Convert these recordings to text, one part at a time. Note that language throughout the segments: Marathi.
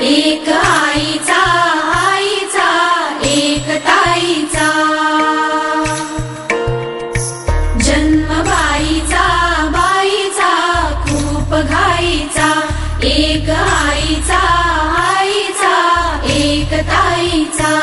एक आईचा आईचा एक ताईचा जन्म बाईचा बाईचा खूप घाईचा एक आईचा आईचा एक ताईचा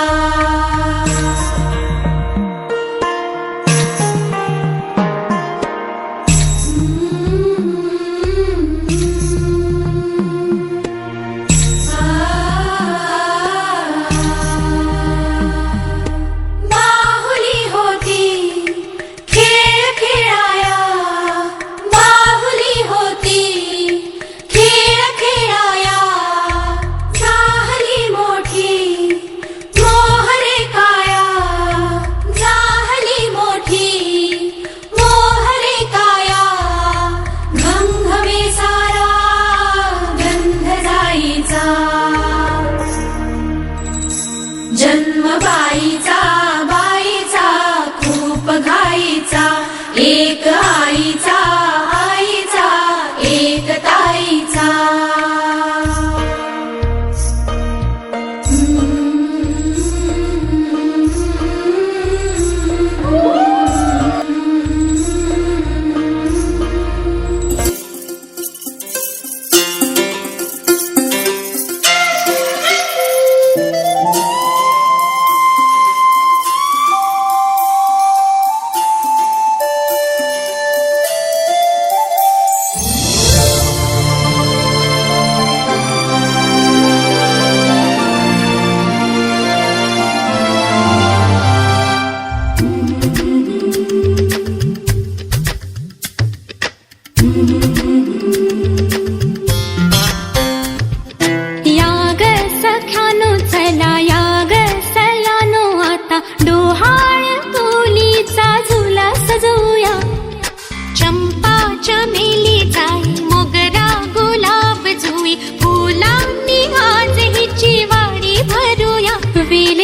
जन्म बाईचा बाईचा खूप घाईचा एक आईचा आईचा एक ताईचा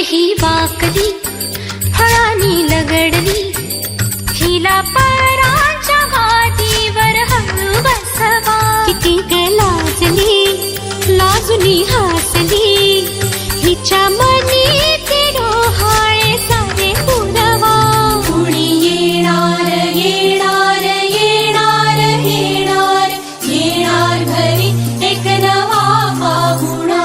ही वाकली फळांनी लगडली हिला पराच्या गादीवर हळू बसवा किती ग लाजली लाजुनी हसली हिच्या मनी ते डोहाळे सारे पुरवा कुणी येणार येणार येणार येणार येणार घरी एक नवा पाहुणा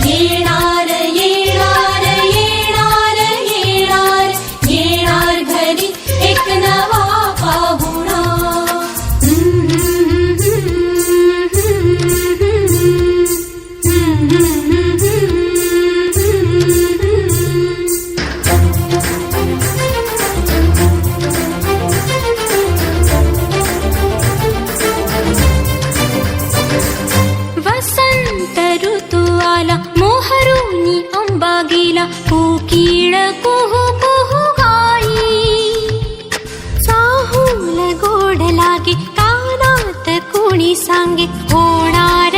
येणार येणार येणार येणार येणार घरी एक नवा पाहुणा वसंत ऋतू आला मोहरुनी अंबा गेला कोकिळ कुहू कुहू गाई चाहूल गोड लागे कानात कोणी सांगे होणार